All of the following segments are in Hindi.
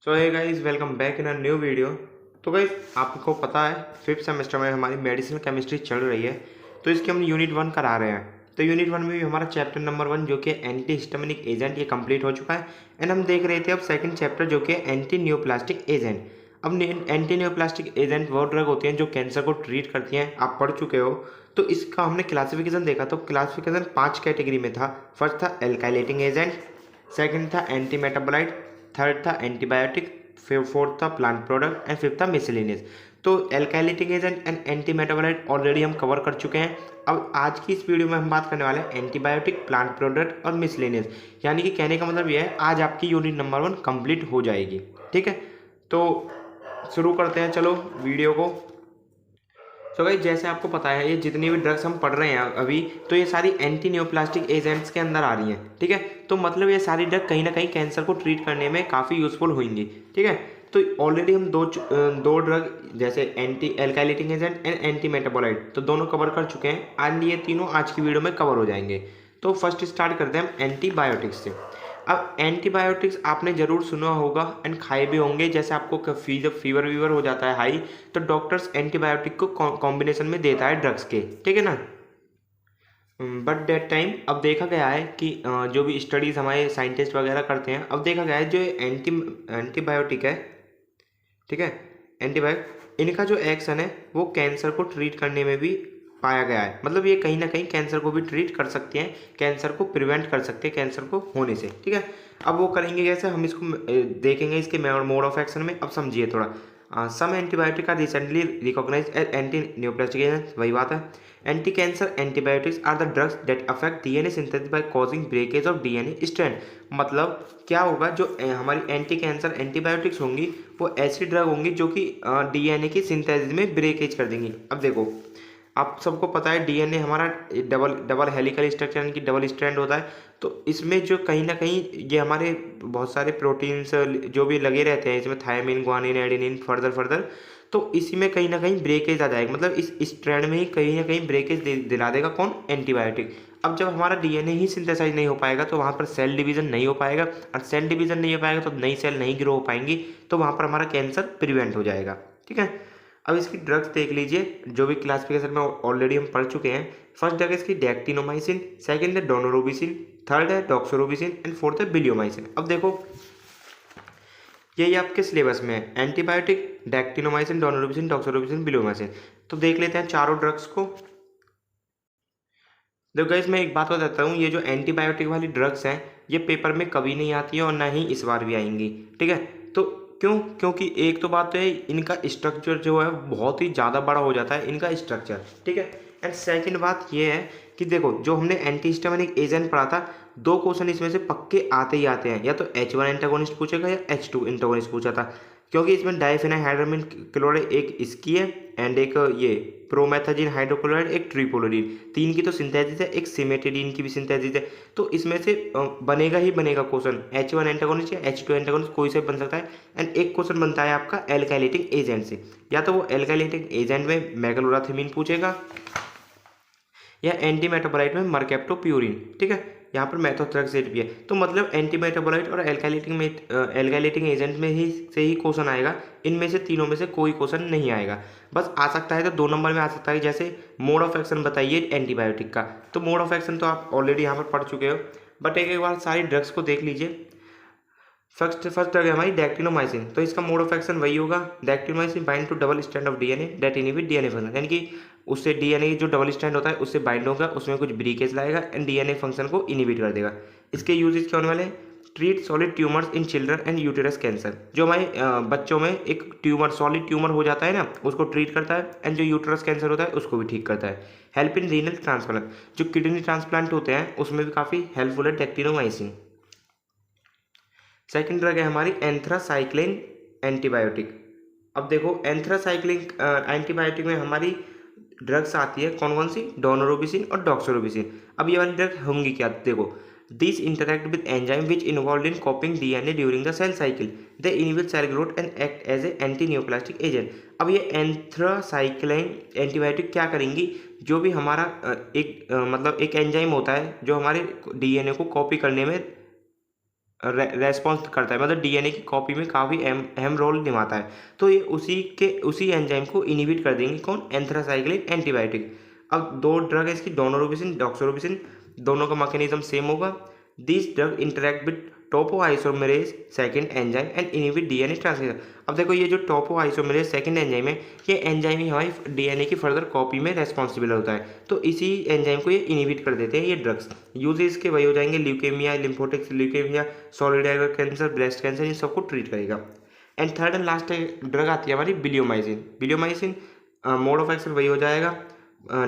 So hey guys, welcome back in a new video. तो गाइस, आपको पता है फिफ्थ सेमेस्टर में हमारी मेडिसिनल केमिस्ट्री चल रही है। तो इसके हम यूनिट 1 करा रहे हैं। तो यूनिट 1 में भी हमारा चैप्टर नंबर 1 जो कि एंटी हिस्टामिनिक एजेंट ये कंप्लीट हो चुका है। एंड हम देख रहे थे अब सेकंड चैप्टर जो कि एंटी न्यूप्लास्टिक एजेंट। अब एंटी न्यूप्लास्टिक एजेंट वो ड्रग होती हैं जो कैंसर को ट्रीट करती हैं। आप पढ़ चुके हो। तो इसका हमने क्लासिफिकेशन देखा। तो क्लासिफिकेशन 5 कैटेगरी में था। फर्स्ट था एल्काइलेटिंग एजेंट, सेकंड था एंटी मेटाबोलाइट, थर्ड था एंटीबायोटिक, फोर्थ था प्लांट प्रोडक्ट एंड फिफ्थ था मिसलेनियस। तो alkylating agent and anti metabolite already हम कवर कर चुके हैं। अब आज की इस वीडियो में हम बात करने वाले हैं एंटीबायोटिक, प्लांट प्रोडक्ट और मिसलेनियस। यानी कि कहने का मतलब यह है आज आपकी यूनिट नंबर 1 कंप्लीट हो जाएगी। ठीक है, तो शुरू करते हैं चलो वीडियो को। तो भाई जैसे आपको पता है ये जितनी भी ड्रग्स हम पढ़ रहे हैं अभी, तो ये सारी एंटी न्यूप्लास्टिक एजेंट्स के अंदर आ रही हैं। ठीक है, तो मतलब ये सारी ड्रग कहीं ना कहीं कैंसर को ट्रीट करने में काफ़ी यूजफुल होंगी। ठीक है, तो ऑलरेडी हम दो ड्रग जैसे anti alkylating agent and anti metabolite तो दोनों कवर कर चुके हैं। आज ये तीनों आज की वीडियो में कवर हो जाएंगे। तो फर्स्ट स्टार्ट करते हैं हम एंटीबायोटिक्स से। अब एंटीबायोटिक्स आपने ज़रूर सुना होगा एंड खाए भी होंगे। जैसे आपको फीवर वीवर हो जाता है हाई, तो डॉक्टर्स एंटीबायोटिक को कॉम्बिनेशन में देता है ड्रग्स के। ठीक है ना। बट दैट टाइम अब देखा गया है कि जो भी स्टडीज़ हमारे साइंटिस्ट वगैरह करते हैं, अब देखा गया है जो एंटीबायोटिक है, ठीक है, एंटीबायोटिक इनका जो एक्शन है वो कैंसर को ट्रीट करने में भी पाया गया है। मतलब ये कहीं ना कहीं कैंसर को भी ट्रीट कर सकते हैं, कैंसर को प्रिवेंट कर सकते हैं कैंसर को होने से। ठीक है, अब वो करेंगे कैसे हम इसको देखेंगे इसके मोड ऑफ एक्शन में। अब समझिए थोड़ा। Some antibiotic are recently recognize as anti neoplastic agent, वही बात है। Anti cancer antibiotics are the drugs that affect DNA synthesis by causing breakage of DNA strand. मतलब क्या होगा, जो हमारी एंटी कैंसर एंटीबायोटिक्स होंगी वो ऐसी ड्रग होंगी जो कि डीएनए की सिंथेसिस में ब्रेकेज कर देंगी। अब देखो, आप सबको पता है डीएनए हमारा डबल डबल हेलिकल स्ट्रक्चर यानी कि डबल स्ट्रैंड होता है। तो इसमें जो कहीं ना कहीं ये हमारे बहुत सारे प्रोटीन्स जो भी लगे रहते हैं इसमें, thymine, guanine, adenine, further further, तो इसी में कहीं ना कहीं ब्रेकेज आ जाएगा। मतलब इस स्ट्रैंड में ही कहीं ना कहीं ब्रेकेज दिला देगा कौन, एंटीबायोटिक। अब जब हमारा डीएनए ही सिंथेसाइज नहीं हो पाएगा तो वहाँ पर सेल डिवीजन नहीं हो पाएगा, और सेल डिवीजन नहीं हो पाएगा तो नई सेल नहीं ग्रो हो पाएंगी, तो वहाँ पर हमारा कैंसर प्रिवेंट हो जाएगा। ठीक है, अब इसकी ड्रग्स देख लीजिए जो भी क्लासिफिकेशन में ऑलरेडी हम पढ़ चुके हैं। फर्स्ट ड्रग है इसकी डेक्टिनोमाइसिन, सेकंड है डोनोरोबिसिन, थर्ड है डॉक्सोरोबिसिन एंड फोर्थ है बिलियोमाइसिन। अब देखो यही आपके सिलेबस में है, एंटीबायोटिक, डेक्टिनोमाइसिन, डोनोरोबिसिन, डॉक्सोरोबिसिन, बिलियोमाइसिन। तो देख लेते हैं चारों ड्रग्स को। देखो गाइस, मैं एक बात बताता हूँ, ये जो एंटीबायोटिक वाली ड्रग्स हैं ये पेपर में कभी नहीं आती है और ना ही इस बार भी आएंगी। ठीक है, तो क्योंकि एक तो बात तो है इनका स्ट्रक्चर जो है बहुत ही ज़्यादा बड़ा हो जाता है इनका स्ट्रक्चर। ठीक है, एंड सेकंड बात ये है कि देखो जो हमने एंटी हिस्टामिनिक एजेंट पढ़ा था, दो क्वेश्चन इसमें से पक्के आते ही आते हैं। या तो H1 एंटागोनिस्ट पूछेगा या H2 एंटागोनिस्ट पूछा था, क्योंकि इसमें डाइफेनाइहाइड्रामिन क्लोराइड एक इसकी है एंड एक ये प्रोमेथाजिन हाइड्रोक्लोराइड एक ट्रिपोलोडीन, तीन की तो सिंथेसिस है, एक सिमेटिडीन की भी सिंथेसिस है। तो इसमें से बनेगा ही बनेगा क्वेश्चन, H1 एंटागोनिस्ट या H2 एंटागोनिस्ट कोई से बन सकता है। एंड एक क्वेश्चन बनता है आपका एल्काइलेटिंग एजेंट से, या तो वो एल्काइलेटिंग एजेंट में मैग्लोराथिमिन पूछेगा या एंटी मेटाबोलाइट में मर्केप्टोप्यूरिन। ठीक है, यहाँ पर मेथोट्रेक्सेट भी है। तो मतलब एंटी मेटाबोलाइट और एल्काइलेटिंग एजेंट में ही से ही क्वेश्चन आएगा, इनमें से तीनों में से कोई क्वेश्चन नहीं आएगा। बस आ सकता है तो 2 नंबर में आ सकता है, जैसे मोड ऑफ एक्शन बताइए एंटीबायोटिक का। तो मोड ऑफ एक्शन तो आप ऑलरेडी यहाँ पर पढ़ चुके हो, बट एक बार सारी ड्रग्स को देख लीजिए। फर्स्ट ड्रग है हमारी डेक्टिनोमाइसिन। तो इसका मोड ऑफ एक्शन वही होगा, dactinomycin bind to double strand of DNA that inhibit DNA function, यानी कि उससे डीएनए जो डबल स्ट्रैंड होता है उससे बाइंड होगा, उसमें कुछ ब्रेकेज लाएगा एंड डीएनए फंक्शन को इनहिबिट कर देगा। इसके यूजेज क्या होने वाले हैं, treat solid tumours in children and uterus cancer. जो हमारे बच्चों में एक ट्यूमर, सॉलिड ट्यूमर हो जाता है ना, उसको ट्रीट करता है, एंड जो यूटेरस कैंसर होता है उसको भी ठीक करता है। हेल्प इन रीनल ट्रांसप्लांट, जो किडनी ट्रांसप्लांट होते हैं उसमें भी काफ़ी हेल्पफुल है डेक्टिनोमाइसिन। सेकंड ड्रग है हमारी एंथ्रासाइक्लिन एंटीबायोटिक। अब देखो एंथ्रासाइक्लिन एंटीबायोटिक में हमारी ड्रग्स आती है कौन कौन सी, डोनोरोबिसिन और डॉक्सोरोबिसिन। अब ये वाली ड्रग होंगी क्या, देखो this interact with enzyme which involve in copying DNA during the cell cycle, they inhibit cell growth and act as a anti neoplastic agent. अब ये एंथ्रासाइक्लिन एंटीबायोटिक क्या करेंगी, जो भी हमारा मतलब एक एंजाइम होता है जो हमारे डीएनए को कॉपी करने में रेस्पॉन्स करता है, मतलब डीएनए की कॉपी में काफ़ी अहम रोल निभाता है। तो ये उसी एंजाइम को इनिबिट कर देंगे कौन, एंथ्रासाइक्लिन एंटीबायोटिक। अब दो ड्रग है इसकी, डोनोरोबिसिन डॉक्सोरोबिसिन, दोनों का मैकेनिज्म सेम होगा। This drug interact with topoisomerase second enzyme and inhibit DNA translation. अब देखो ये जो टोपोआइसोमेरेज सेकंड एंजाइम है, ये एंजाइम ही हमारी डीएनए की फर्दर कॉपी में रेस्पॉन्सिबल होता है। तो इसी एंजाइम को ये इनिबिट कर देते हैं ये ड्रग्स। यूज इसके वही हो जाएंगे, leukaemia, lymphatic leukaemia, solid cancer, breast cancer, इन सबको ट्रीट करेगा। And third and last drug आती है हमारी bleomycin. Bleomycin mode of action वही हो जाएगा,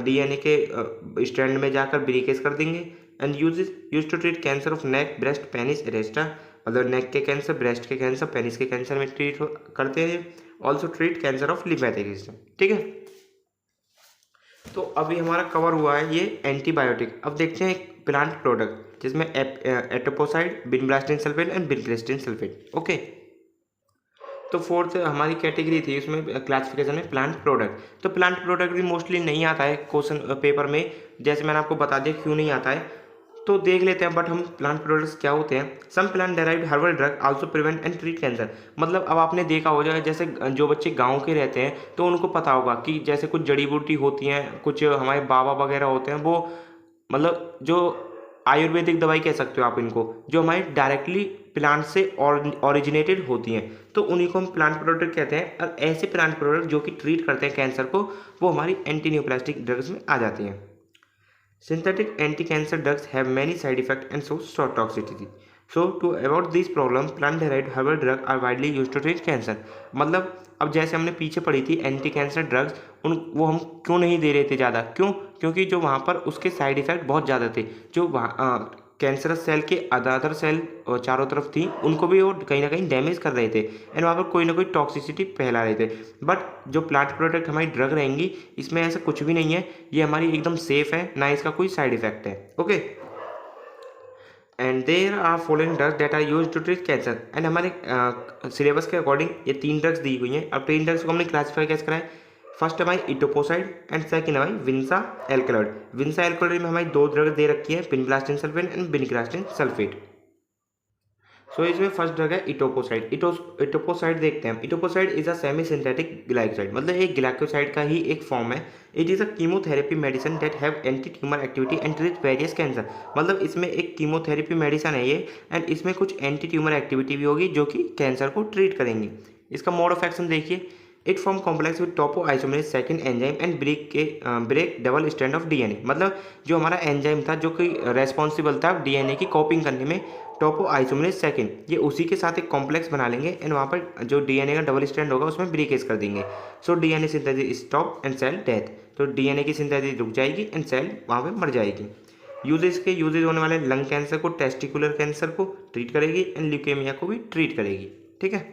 डीएनए के स्ट्रैंड में जाकर ब्रेकेज कर देंगे। And use to treat cancer of neck, breast, penis, एरेस्टा, मतलब नेक के कैंसर, ब्रेस्ट के कैंसर, पेनिस के कैंसर में ट्रीट करते हैं। Also treat cancer of lymphatic system. ठीक है, तो अभी हमारा कवर हुआ है ये एंटीबायोटिक। अब देखते हैं एक प्लांट प्रोडक्ट जिसमें etoposide, vinblastine sulphate and vincristine sulphate. Okay, तो फोर्थ हमारी कैटेगरी थी उसमें क्लासिफिकेशन में प्लांट प्रोडक्ट। तो प्लांट प्रोडक्ट भी मोस्टली नहीं आता है क्वेश्चन पेपर में, जैसे मैंने आपको बता दिया क्यों नहीं आता है, तो देख लेते हैं। बट हम प्लांट प्रोडक्ट्स क्या होते हैं। Some plant derived herbal drug also prevent and treat cancer. मतलब अब आपने देखा हो जाए, जैसे जो बच्चे गांव के रहते हैं तो उनको पता होगा कि जैसे कुछ जड़ी बूटी होती हैं, कुछ हमारे बाबा वगैरह होते हैं, वो मतलब जो आयुर्वेदिक दवाई कह सकते हो आप इनको, जो हमारी डायरेक्टली प्लांट से ओरिजिनेटेड होती हैं, तो उन्हीं को हम प्लांट प्रोडक्ट कहते हैं। और ऐसे प्लांट प्रोडक्ट जो कि ट्रीट करते हैं कैंसर को, वो हमारी एंटी न्यूप्लास्टिक ड्रग्स में आ जाती हैं। Synthetic anti-cancer drugs have many side effects and so toxicity. So to avoid this problem, plant-derived herbal drugs are widely used to treat cancer. मतलब अब जैसे हमने पीछे पढ़ी थी एंटी कैंसर ड्रग्स, वो हम क्यों नहीं दे रहे थे ज़्यादा, क्यों? क्योंकि जो वहाँ पर उसके साइड इफ़ेक्ट बहुत ज़्यादा थे। जो वहाँ कैंसरस सेल के अदर सेल चारों तरफ थी, उनको भी वो कहीं ना कहीं डैमेज कर रहे थे एंड वहाँ पर कोई ना कोई टॉक्सिसिटी फैला रहे थे। बट जो प्लांट प्रोडक्ट हमारी ड्रग रहेंगी, इसमें ऐसा कुछ भी नहीं है, ये हमारी एकदम सेफ है, ना इसका कोई साइड इफेक्ट है। Okay, and there are following drugs that are used to treat cancer. And हमारे सिलेबस के अकॉर्डिंग ये 3 ड्रग्स दी हुई हैं। अब 3 ड्रग्स को हमने क्लासीफाई कैसे करा है। फर्स्ट हमारी इटोपोसाइड एंड सेकंड हमारी विंसा एल्कलॉइड। विंसा एल्कलॉइड में हमारी 2 ड्रग दे रखी है, बिनब्लास्टिन सल्फेट एंड बिनक्रास्टिन सल्फेट। सो इसमें फर्स्ट ड्रग है इटोपोसाइड। इटोपोसाइड देखते हैं। Etoposide is a semi synthetic glycoside, मतलब एक ग्लाइकोसाइड का ही एक फॉर्म है। It is a chemotherapy medicine that have anti tumour activity and treat various cancer. मतलब इसमें एक कीमोथेरेपी मेडिसिन है ये, एंड इसमें कुछ एंटी ट्यूमर एक्टिविटी भी होगी जो कि कैंसर को ट्रीट करेंगी। इसका मोड ऑफ एक्शन देखिए, it form complex with topoisomerase second enzyme and break double strand of DNA. मतलब जो हमारा एंजाइम था जो कि रेस्पॉन्सिबल था डीएनए की कॉपिंग करने में, टोपोआइसोमेरेज सेकंड, ये उसी के साथ एक कॉम्प्लेक्स बना लेंगे एंड वहाँ पर जो डीएनए का डबल स्ट्रैंड होगा उसमें ब्रेकेज कर देंगे। So DNA synthesis stop and cell death. तो डीएनए की सिंथेसिस रुक जाएगी एंड सेल वहाँ पे मर जाएगी। यूजेज होने वाले लंग कैंसर को, टेस्टिकुलर कैंसर को ट्रीट करेगी एंड ल्यूकेमिया को भी ट्रीट करेगी। ठीक है,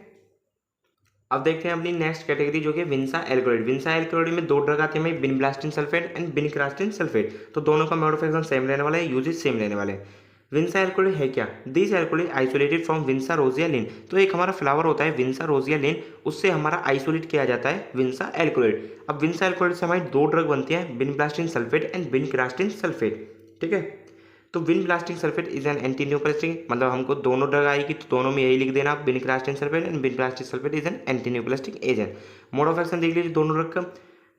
अब देखते हैं अपनी नेक्स्ट कैटेगरी जो कि विंसा एल्कलॉइड। विंसा एल्कलॉइड में 2 ड्रग आते हैं, vinblastine sulphate and vincristine sulphate. तो दोनों का मोड ऑफ एक्शन सेम रहने वाला है, यूजेज सेम रहने वाले हैं। विंसा एल्कलॉइड है क्या? दिस एल्कलॉइड आइसोलेटेड फ्रॉम विंसा रोजिया लिन। तो एक हमारा फ्लावर होता है विंसा रोजिया लिन, उससे हमारा आइसोलेट किया जाता है विंसा एल्कलॉइड। अब विंसा एल्कलॉइड से हमारी 2 ड्रग बनती हैं, vinblastine sulphate and vincristine sulphate. ठीक है, तो vinblastine sulphate is an anti neoplastic, मतलब हमको दोनों ड्रग आएगी तो दोनों में यही लिख देना, vincristine sulphate and vinblastine sulphate is an anti neoplastic agent. Mode of action देख लीजिए दोनों ड्रग का।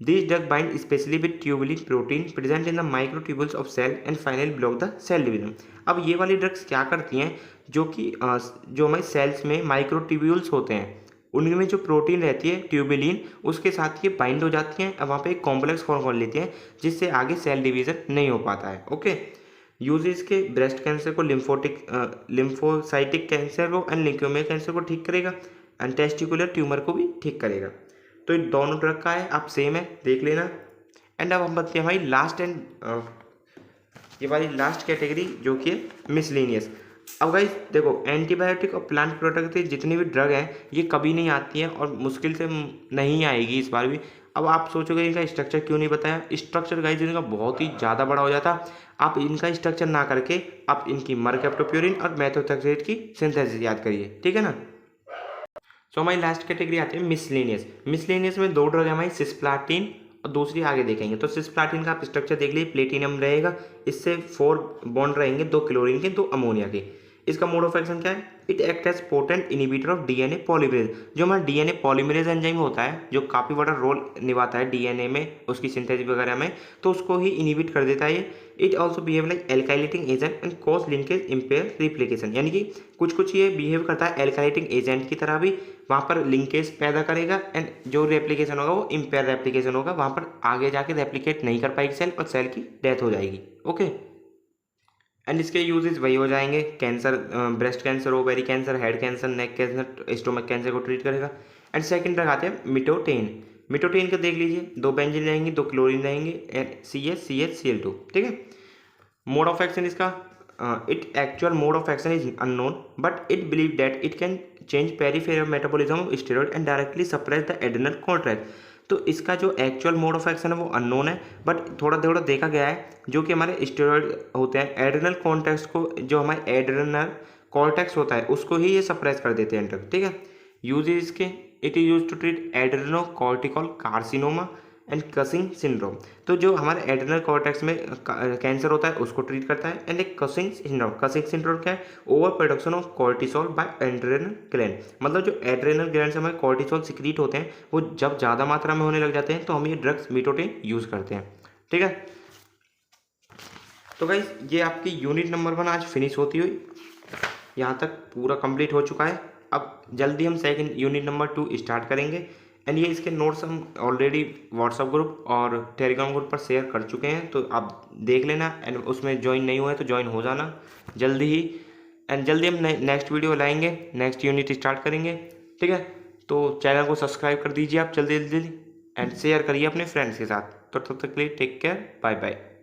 This drug bind specially with tubulin protein present in the microtubules of cell and finally block the cell division. अब ये वाली ड्रग्स क्या करती हैं, जो कि जो हमारे सेल्स में माइक्रोट्यूब्यूल्स होते हैं, उनमें जो प्रोटीन रहती है ट्यूबुलिन, उसके साथ ये बाइंड हो जाती हैं और वहाँ पे एक कॉम्प्लेक्स फॉर्म कर लेती हैं, जिससे आगे सेल डिवीजन नहीं हो पाता है। ओके, यूजेस के ब्रेस्ट कैंसर को, लिम्फोसाइटिक कैंसर को एंड ल्यूकेमिया कैंसर को ठीक करेगा एंड टेस्टिकुलर ट्यूमर को भी ठीक करेगा। तो ये दोनों ड्रग का है, आप सेम है देख लेना। एंड अब हम बताते हैं हमारी लास्ट एंड ये वाली लास्ट कैटेगरी जो कि है मिसलेनियस। अब गाइस देखो, एंटीबायोटिक और प्लांट प्रोडक्ट के जितनी भी ड्रग हैं ये कभी नहीं आती हैं और मुश्किल से नहीं आएगी इस बार भी। अब आप सोचोगे इनका स्ट्रक्चर क्यों नहीं बताया। स्ट्रक्चर गाइस इनका बहुत ही ज़्यादा बड़ा हो जाता, आप इनका स्ट्रक्चर ना करके आप इनकी मरकैप्टोप्यूरिन और मेथोट्रेक्सेट की सिंथेसिस याद करिए, ठीक है ना। सो हमारी लास्ट कैटेगरी आती है मिसलेनियस। मिसलेनियस में 2 ड्रग है हमारी, सिस्प्लाटिन और दूसरी आगे देखेंगे। तो सिस्प्लाटिन का आप स्ट्रक्चर देख लीजिए, प्लेटिनम रहेगा, इससे 4 बॉन्ड रहेंगे, 2 क्लोरीन के 2 अमोनिया के। इसका मोड ऑफ एक्शन क्या है? It act as potent inhibitor of DNA polymerase. जो हमारा डीएनए पॉलीमरेज एंजाइम होता है जो काफ़ी बड़ा रोल निभाता है डीएनए में, उसकी सिंथेसिस वगैरह में, तो उसको ही इनिबिट कर देता है ये। It also behave like alkylating agent and cause linkage empire replication, यानी कि कुछ ये बिहेव करता है एल्काइलेटिंग एजेंट की तरह भी, वहाँ पर लिंकेज पैदा करेगा एंड जो रेप्लिकेशन होगा वो इम्पेयर रेप्लिकेशन होगा, वहाँ पर आगे जाके रेप्लिकेट नहीं कर पाएगी सेल और सेल की डेथ हो जाएगी। ओके, एंड इसके यूजेस वही हो जाएंगे, cancer, breast cancer, ovary cancer, head cancer, neck cancer, stomach cancer को ट्रीट करेगा। एंड सेकंड लगाते हैं मिटोटेन। मिटोटेन का देख लीजिए, 2 बेंजीन रहेंगे, 2 क्लोरीन रहेंगे, एंड CH, ठीक है। मोड ऑफ एक्शन इसका, it actual mode of action is unknown but it believe that it can change peripheral metabolism of steroid and directly suppress the adrenal contract. तो इसका जो एक्चुअल मोड ऑफ एक्शन है वो अननोन है, बट थोड़ा थोड़ा देखा गया है जो कि हमारे स्टेरॉइड होते हैं एड्रेनल कॉन्टैक्ट्स को, जो हमारे एड्रेनल कॉर्टेक्स होता है उसको ही ये सप्रेस कर देते हैं ड्रग, ठीक है। यूज इसके, it is use to treat adrenocortical carcinoma and Cushing syndrome. तो जो हमारे एड्रेनल कॉर्टेक्स में कैंसर होता है उसको ट्रीट करता है। एंड एक कसिंग सिंड्रोम, कसिंग सिंड्रोम क्या है? Over production of cortisol by adrenal gland, मतलब जो एड्रेनल ग्लैंड से हमारे कॉर्टिसोल सिक्रीट होते हैं वो जब ज़्यादा मात्रा में होने लग जाते हैं तो हम ये ड्रग्स मिटोटेन यूज़ करते हैं, ठीक है। तो गाइस ये आपकी यूनिट नंबर 1 आज फिनिश होती हुई यहाँ तक पूरा कंप्लीट हो चुका है। अब जल्दी हम सेकंड यूनिट नंबर 2 स्टार्ट करेंगे। एंड ये इसके नोट्स हम ऑलरेडी व्हाट्सएप ग्रुप और टेलीग्राम ग्रुप पर शेयर कर चुके हैं, तो आप देख लेना एंड उसमें ज्वाइन नहीं हुआ है तो ज्वाइन हो जाना जल्दी ही। एंड जल्दी हम नेक्स्ट वीडियो लाएंगे, नेक्स्ट यूनिट स्टार्ट करेंगे, ठीक है। तो चैनल को सब्सक्राइब कर दीजिए आप जल्दी जल्दी एंड शेयर करिए अपने फ्रेंड्स के साथ। तो तब तक के लिए टेक केयर, बाय बाय।